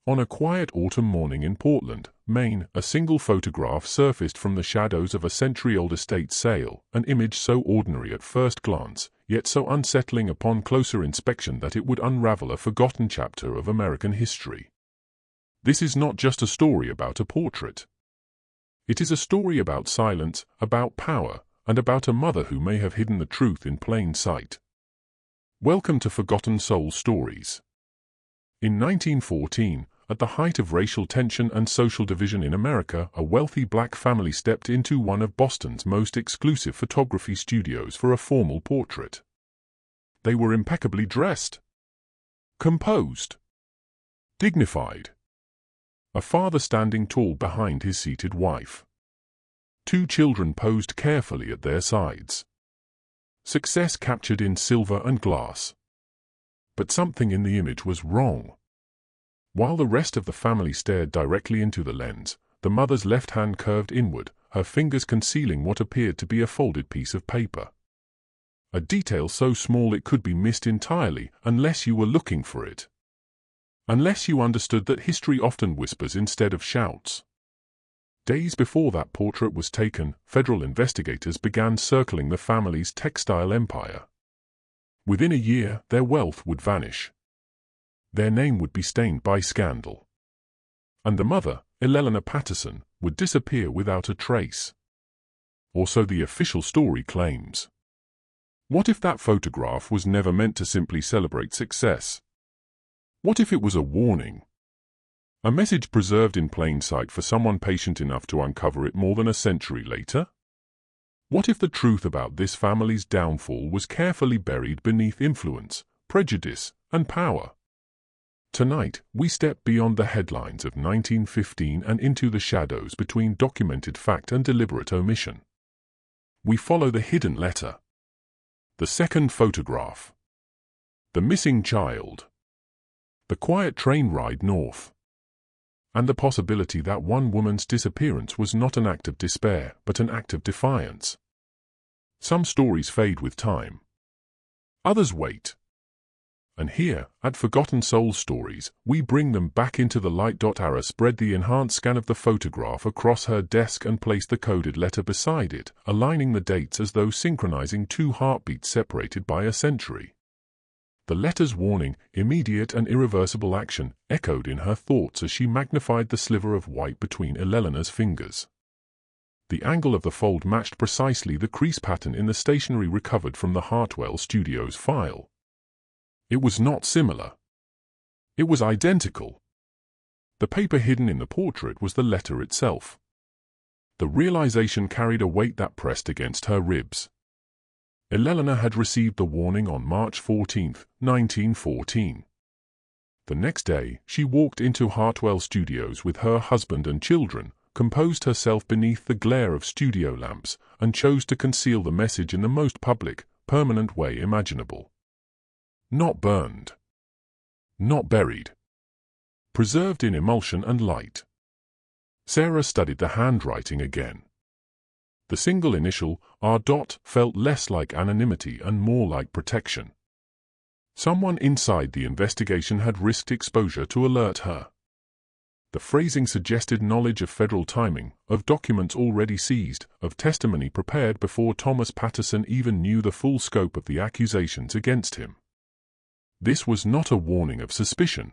On a quiet autumn morning in Portland, Maine, a single photograph surfaced from the shadows of a century-old estate sale, an image so ordinary at first glance, yet so unsettling upon closer inspection that it would unravel a forgotten chapter of American history. This is not just a story about a portrait. It is a story about silence, about power, and about a mother who may have hidden the truth in plain sight. Welcome to Forgotten Soul Stories. In 1914, at the height of racial tension and social division in America, a wealthy black family stepped into one of Boston's most exclusive photography studios for a formal portrait. They were impeccably dressed, composed, dignified. A father standing tall behind his seated wife. Two children posed carefully at their sides. Success captured in silver and glass. But something in the image was wrong. While the rest of the family stared directly into the lens, the mother's left hand curved inward, her fingers concealing what appeared to be a folded piece of paper. A detail so small it could be missed entirely unless you were looking for it. Unless you understood that history often whispers instead of shouts. Days before that portrait was taken, federal investigators began circling the family's textile empire. Within a year, their wealth would vanish. Their name would be stained by scandal. And the mother, Elellanar Patterson, would disappear without a trace. Or so the official story claims. What if that photograph was never meant to simply celebrate success? What if it was a warning? A message preserved in plain sight for someone patient enough to uncover it more than a century later? What if the truth about this family's downfall was carefully buried beneath influence, prejudice, and power? Tonight, we step beyond the headlines of 1915 and into the shadows between documented fact and deliberate omission. We follow the hidden letter. The second photograph. The missing child. The quiet train ride north. And the possibility that one woman's disappearance was not an act of despair, but an act of defiance. Some stories fade with time. Others wait. And here, at Forgotten Soul Stories, we bring them back into the light. Ara spread the enhanced scan of the photograph across her desk and placed the coded letter beside it, aligning the dates as though synchronizing two heartbeats separated by a century. The letter's warning, immediate and irreversible action, echoed in her thoughts as she magnified the sliver of white between Elellanar's fingers. The angle of the fold matched precisely the crease pattern in the stationery recovered from the Hartwell Studios file. It was not similar. It was identical. The paper hidden in the portrait was the letter itself. The realization carried a weight that pressed against her ribs. Elellanar had received the warning on March 14, 1914. The next day, she walked into Hartwell Studios with her husband and children, composed herself beneath the glare of studio lamps, and chose to conceal the message in the most public, permanent way imaginable. Not burned. Not buried. Preserved in emulsion and light. Sarah studied the handwriting again. The single initial, R. felt less like anonymity and more like protection. Someone inside the investigation had risked exposure to alert her. The phrasing suggested knowledge of federal timing, of documents already seized, of testimony prepared before Thomas Patterson even knew the full scope of the accusations against him. This was not a warning of suspicion.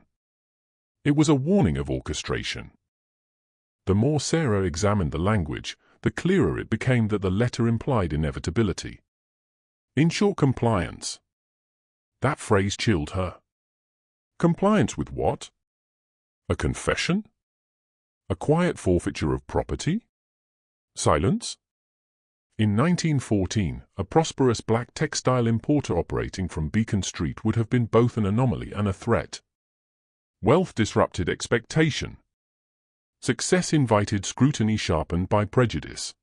It was a warning of orchestration. The more Sarah examined the language, the clearer it became that the letter implied inevitability. In short, compliance. That phrase chilled her. Compliance with what? A confession? A quiet forfeiture of property? Silence? In 1914, a prosperous black textile importer operating from Beacon Street would have been both an anomaly and a threat. Wealth disrupted expectation. Success invited scrutiny sharpened by prejudice.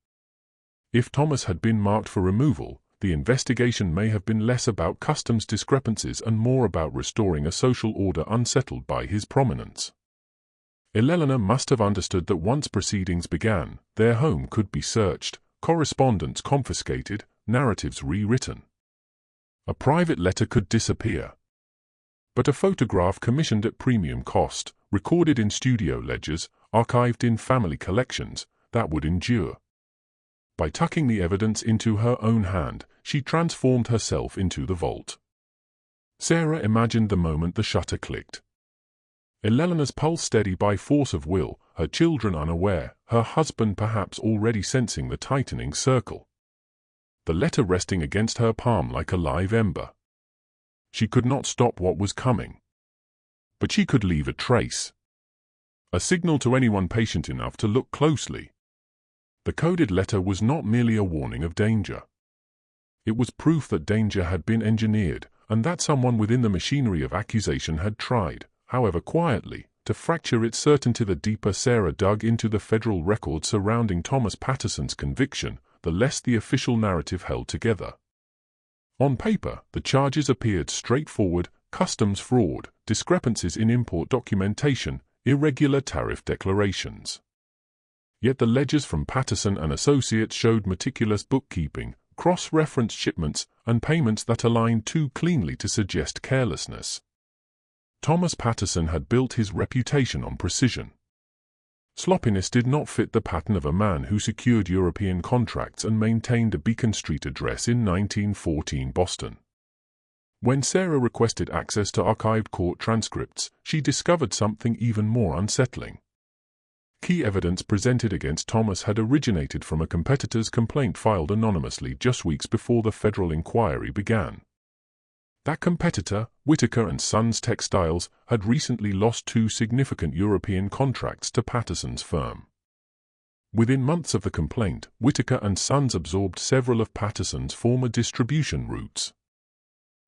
If Thomas had been marked for removal, the investigation may have been less about customs discrepancies and more about restoring a social order unsettled by his prominence. Elellanar must have understood that once proceedings began, their home could be searched, correspondence confiscated, narratives rewritten. A private letter could disappear. But a photograph commissioned at premium cost, recorded in studio ledgers, archived in family collections, that would endure. By tucking the evidence into her own hand, she transformed herself into the vault. Sarah imagined the moment the shutter clicked. Elelanar's pulse steady by force of will, her children unaware, her husband perhaps already sensing the tightening circle. The letter resting against her palm like a live ember. She could not stop what was coming. But she could leave a trace. A signal to anyone patient enough to look closely. The coded letter was not merely a warning of danger. It was proof that danger had been engineered, and that someone within the machinery of accusation had tried, however quietly, to fracture its certainty. The deeper Sarah dug into the federal records surrounding Thomas Patterson's conviction, the less the official narrative held together. On paper, the charges appeared straightforward: customs fraud, discrepancies in import documentation, irregular tariff declarations. Yet the ledgers from Patterson and Associates showed meticulous bookkeeping, cross-referenced shipments, and payments that aligned too cleanly to suggest carelessness. Thomas Patterson had built his reputation on precision. Sloppiness did not fit the pattern of a man who secured European contracts and maintained a Beacon Street address in 1914 Boston. When Sarah requested access to archived court transcripts, she discovered something even more unsettling. Key evidence presented against Thomas had originated from a competitor's complaint filed anonymously just weeks before the federal inquiry began. That competitor, Whitaker & Sons Textiles, had recently lost 2 significant European contracts to Patterson's firm. Within months of the complaint, Whitaker & Sons absorbed several of Patterson's former distribution routes.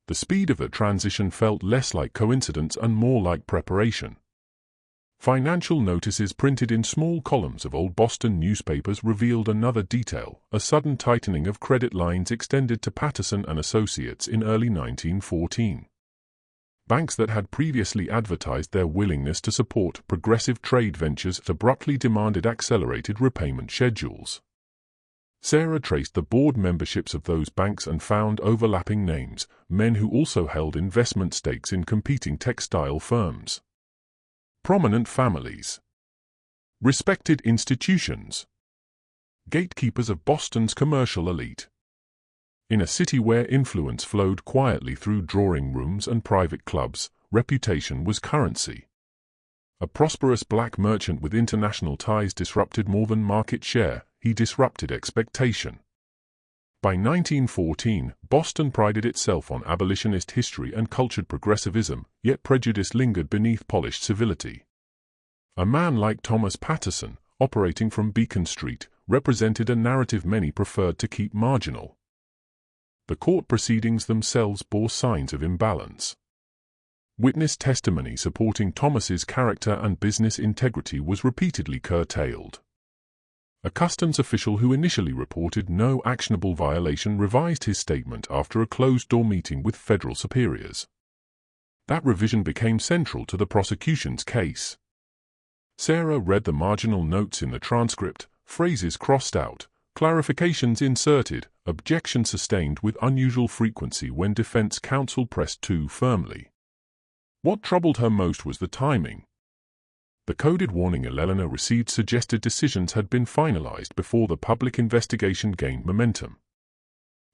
The speed of the transition felt less like coincidence and more like preparation. Financial notices printed in small columns of old Boston newspapers revealed another detail: a sudden tightening of credit lines extended to Patterson and Associates in early 1914. Banks that had previously advertised their willingness to support progressive trade ventures abruptly demanded accelerated repayment schedules. Sarah traced the board memberships of those banks and found overlapping names, men who also held investment stakes in competing textile firms. Prominent families. Respected institutions. Gatekeepers of Boston's commercial elite. In a city where influence flowed quietly through drawing rooms and private clubs, reputation was currency. A prosperous black merchant with international ties disrupted more than market share, he disrupted expectation. By 1914, Boston prided itself on abolitionist history and cultured progressivism, yet prejudice lingered beneath polished civility. A man like Thomas Patterson, operating from Beacon Street, represented a narrative many preferred to keep marginal. The court proceedings themselves bore signs of imbalance. Witness testimony supporting Thomas's character and business integrity was repeatedly curtailed. A customs official who initially reported no actionable violation revised his statement after a closed-door meeting with federal superiors. That revision became central to the prosecution's case. Sarah read the marginal notes in the transcript, phrases crossed out, clarifications inserted, objections sustained with unusual frequency when defense counsel pressed too firmly. What troubled her most was the timing. The coded warning Elellanar received suggested decisions had been finalized before the public investigation gained momentum.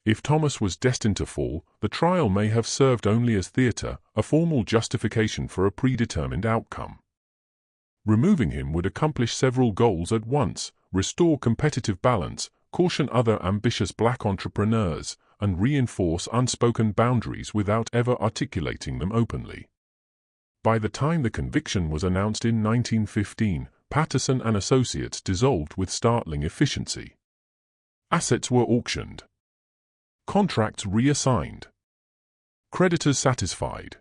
If Thomas was destined to fall, the trial may have served only as theater, a formal justification for a predetermined outcome. Removing him would accomplish several goals at once: restore competitive balance, caution other ambitious black entrepreneurs, and reinforce unspoken boundaries without ever articulating them openly. By the time the conviction was announced in 1915, Patterson and Associates dissolved with startling efficiency. Assets were auctioned. Contracts reassigned. Creditors satisfied.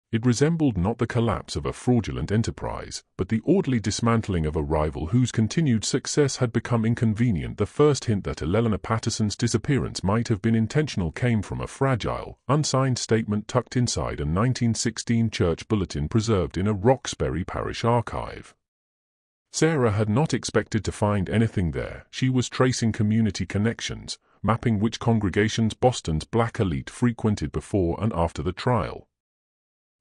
It resembled not the collapse of a fraudulent enterprise, but the orderly dismantling of a rival whose continued success had become inconvenient. The first hint that Elellanar Patterson's disappearance might have been intentional came from a fragile, unsigned statement tucked inside a 1916 church bulletin preserved in a Roxbury parish archive. Sarah had not expected to find anything there. She was tracing community connections, mapping which congregations Boston's black elite frequented before and after the trial.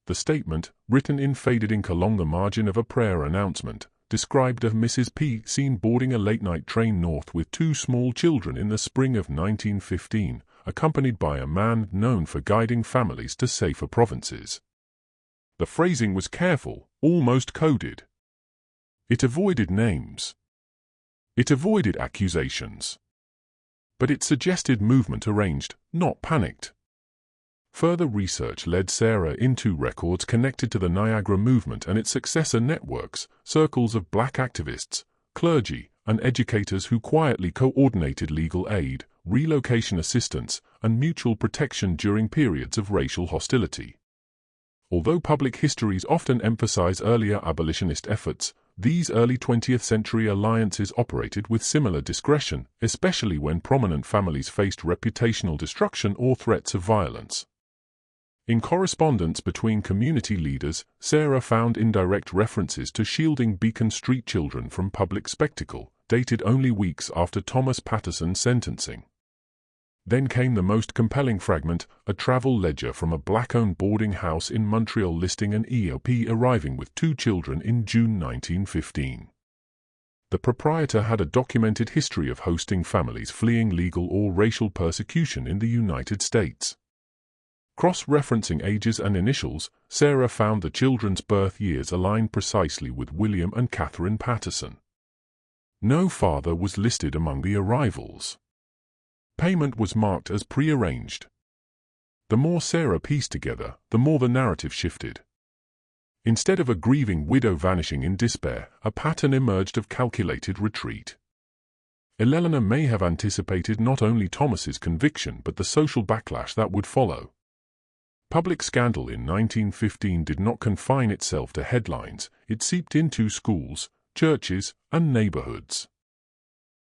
The statement, written in faded ink along the margin of a prayer announcement, described a Mrs. P seen boarding a late-night train north with two small children in the spring of 1915, accompanied by a man known for guiding families to safer provinces. The phrasing was careful, almost coded. It avoided names. It avoided accusations. But it suggested movement arranged, not panicked. Further research led Sarah into records connected to the Niagara movement and its successor networks, circles of black activists, clergy, and educators who quietly coordinated legal aid, relocation assistance, and mutual protection during periods of racial hostility. Although public histories often emphasize earlier abolitionist efforts, these early 20th century alliances operated with similar discretion, especially when prominent families faced reputational destruction or threats of violence. In correspondence between community leaders, Sarah found indirect references to shielding Beacon Street children from public spectacle, dated only weeks after Thomas Patterson's sentencing. Then came the most compelling fragment, a travel ledger from a black-owned boarding house in Montreal listing an EOP arriving with two children in June 1915. The proprietor had a documented history of hosting families fleeing legal or racial persecution in the United States. Cross-referencing ages and initials, Sarah found the children's birth years aligned precisely with William and Catherine Patterson. No father was listed among the arrivals. Payment was marked as prearranged. The more Sarah pieced together, the more the narrative shifted. Instead of a grieving widow vanishing in despair, a pattern emerged of calculated retreat. Elellanar may have anticipated not only Thomas's conviction but the social backlash that would follow. Public scandal in 1915 did not confine itself to headlines, it seeped into schools, churches, and neighborhoods.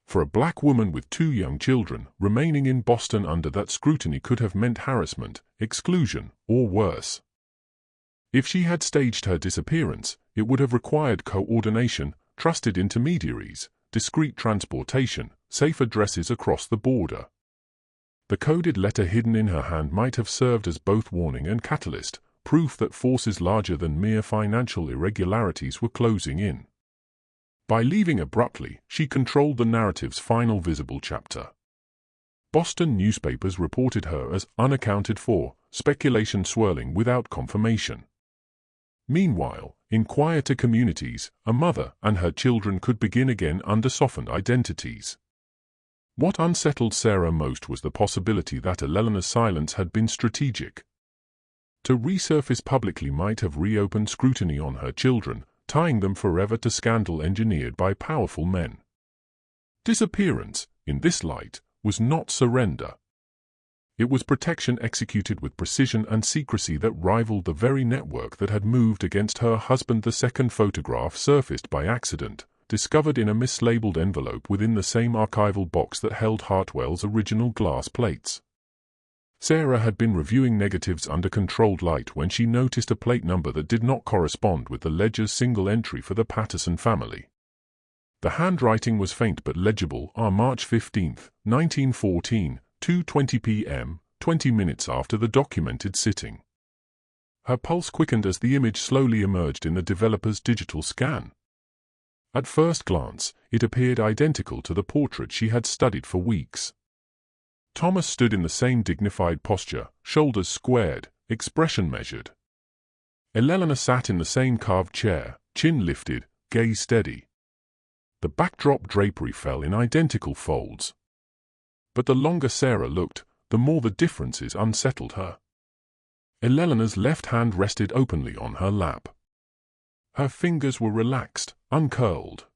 For a black woman with two young children, remaining in Boston under that scrutiny could have meant harassment, exclusion, or worse. If she had staged her disappearance, it would have required coordination, trusted intermediaries, discreet transportation, safe addresses across the border. The coded letter hidden in her hand might have served as both warning and catalyst, proof that forces larger than mere financial irregularities were closing in. By leaving abruptly, she controlled the narrative's final visible chapter. Boston newspapers reported her as unaccounted for, speculation swirling without confirmation. Meanwhile, in quieter communities, a mother and her children could begin again under softened identities. What unsettled Sarah most was the possibility that Elellanar's silence had been strategic. To resurface publicly might have reopened scrutiny on her children, tying them forever to scandal engineered by powerful men. Disappearance, in this light, was not surrender. It was protection executed with precision and secrecy that rivaled the very network that had moved against her husband. The second photograph surfaced by accident, discovered in a mislabeled envelope within the same archival box that held Hartwell's original glass plates. Sarah had been reviewing negatives under controlled light when she noticed a plate number that did not correspond with the ledger's single entry for the Patterson family. The handwriting was faint but legible. March 15, 1914, 2:20 p.m., 20 minutes after the documented sitting. Her pulse quickened as the image slowly emerged in the developer's digital scan. At first glance, it appeared identical to the portrait she had studied for weeks. Thomas stood in the same dignified posture, shoulders squared, expression measured. Elellanar sat in the same carved chair, chin lifted, gaze steady. The backdrop drapery fell in identical folds. But the longer Sarah looked, the more the differences unsettled her. Elellanar's left hand rested openly on her lap. Her fingers were relaxed, uncurled.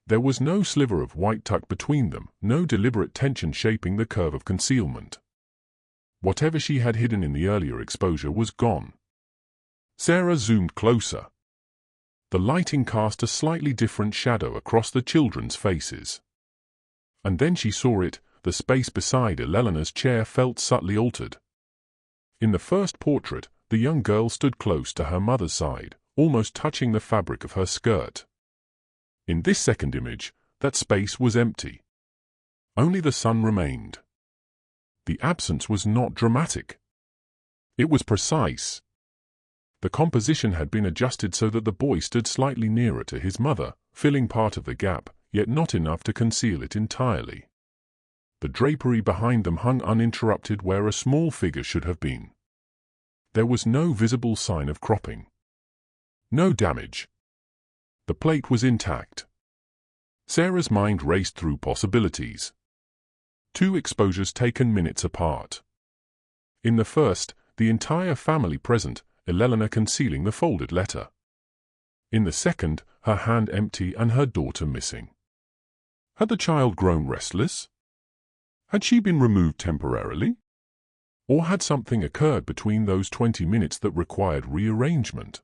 There was no sliver of white tuck between them, no deliberate tension shaping the curve of concealment. Whatever she had hidden in the earlier exposure was gone. Sarah zoomed closer. The lighting cast a slightly different shadow across the children's faces. And then she saw it, the space beside Elellanar's chair felt subtly altered. In the first portrait, the young girl stood close to her mother's side, almost touching the fabric of her skirt. In this second image, that space was empty. Only the sun remained. The absence was not dramatic. It was precise. The composition had been adjusted so that the boy stood slightly nearer to his mother, filling part of the gap, yet not enough to conceal it entirely. The drapery behind them hung uninterrupted where a small figure should have been. There was no visible sign of cropping. No damage. The plate was intact. Sarah's mind raced through possibilities. 2 exposures taken minutes apart. In the first, the entire family present, Elellanar concealing the folded letter. In the second, her hand empty and her daughter missing. Had the child grown restless? Had she been removed temporarily? Or had something occurred between those 20 minutes that required rearrangement?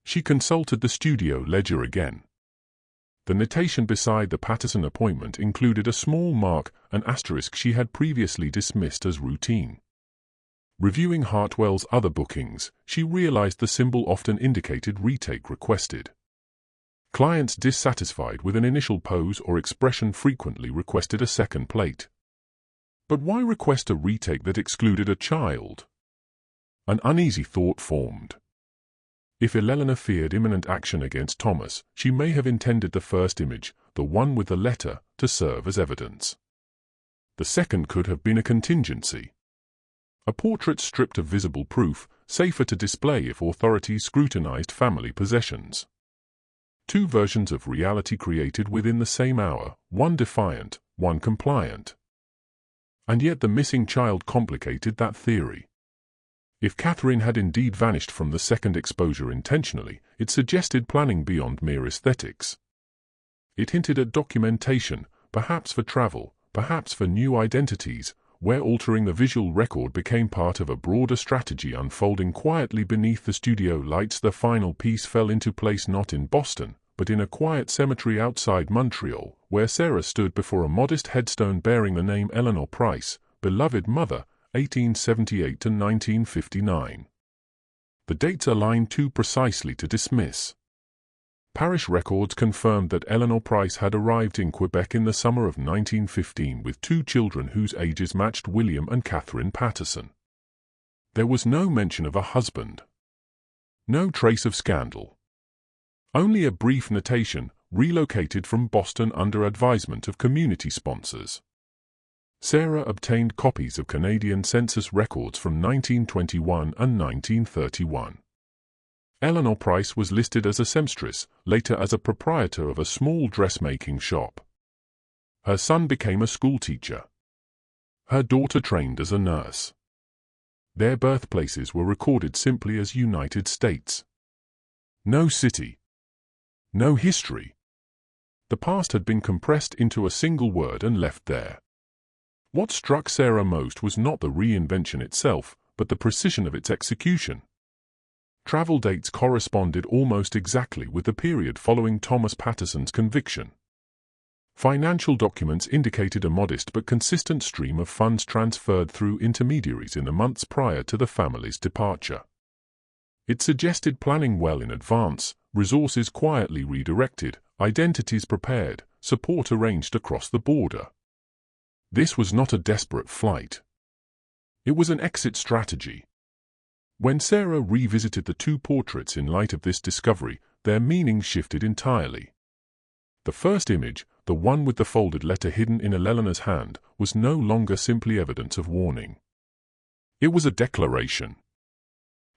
She consulted the studio ledger again. The notation beside the Patterson appointment included a small mark, an asterisk she had previously dismissed as routine. Reviewing Hartwell's other bookings, she realized the symbol often indicated retake requested. Clients dissatisfied with an initial pose or expression frequently requested a second plate. But why request a retake that excluded a child? An uneasy thought formed. If Elellanar feared imminent action against Thomas, she may have intended the first image, the one with the letter, to serve as evidence. The second could have been a contingency. A portrait stripped of visible proof, safer to display if authorities scrutinized family possessions. 2 versions of reality created within the same hour, one defiant, one compliant. And yet the missing child complicated that theory. If Catherine had indeed vanished from the second exposure intentionally, it suggested planning beyond mere aesthetics. It hinted at documentation, perhaps for travel, perhaps for new identities, where altering the visual record became part of a broader strategy unfolding quietly beneath the studio lights. The final piece fell into place not in Boston, but in a quiet cemetery outside Montreal, where Sarah stood before a modest headstone bearing the name Eleanor Price, beloved mother, 1878 to 1959. The dates aligned too precisely to dismiss. Parish records confirmed that Eleanor Price had arrived in Quebec in the summer of 1915 with 2 children whose ages matched William and Catherine Patterson. There was no mention of a husband. No trace of scandal. Only a brief notation, relocated from Boston under advisement of community sponsors. Sarah obtained copies of Canadian census records from 1921 and 1931. Eleanor Price was listed as a seamstress, later as a proprietor of a small dressmaking shop. Her son became a schoolteacher. Her daughter trained as a nurse. Their birthplaces were recorded simply as United States. No city. No history. The past had been compressed into a single word and left there. What struck Sarah most was not the reinvention itself, but the precision of its execution. Travel dates corresponded almost exactly with the period following Thomas Patterson's conviction. Financial documents indicated a modest but consistent stream of funds transferred through intermediaries in the months prior to the family's departure. It suggested planning well in advance, resources quietly redirected, identities prepared, support arranged across the border. This was not a desperate flight. It was an exit strategy. When Sarah revisited the 2 portraits in light of this discovery, their meaning shifted entirely. The first image, the one with the folded letter hidden in Elellanar's hand, was no longer simply evidence of warning. It was a declaration.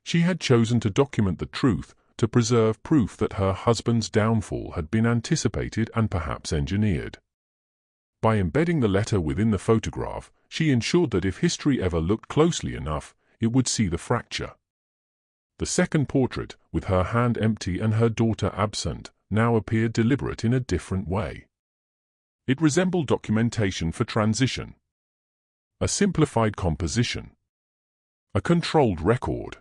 She had chosen to document the truth, to preserve proof that her husband's downfall had been anticipated and perhaps engineered. By embedding the letter within the photograph, she ensured that if history ever looked closely enough, it would see the fracture. The second portrait, with her hand empty and her daughter absent, now appeared deliberate in a different way. It resembled documentation for transition. A simplified composition. A controlled record.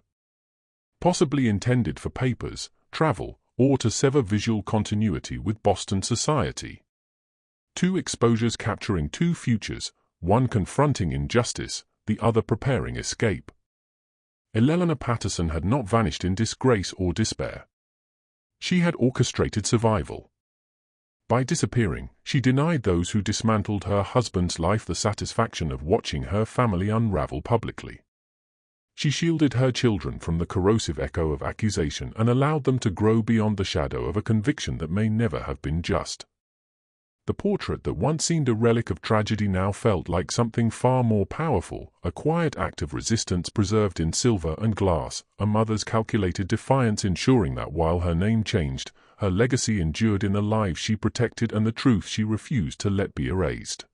Possibly intended for papers, travel, or to sever visual continuity with Boston society. 2 exposures capturing 2 futures, one confronting injustice, the other preparing escape. Elellanar Patterson had not vanished in disgrace or despair. She had orchestrated survival. By disappearing, she denied those who dismantled her husband's life the satisfaction of watching her family unravel publicly. She shielded her children from the corrosive echo of accusation and allowed them to grow beyond the shadow of a conviction that may never have been just. The portrait that once seemed a relic of tragedy now felt like something far more powerful, a quiet act of resistance preserved in silver and glass, a mother's calculated defiance ensuring that while her name changed, her legacy endured in the lives she protected and the truth she refused to let be erased.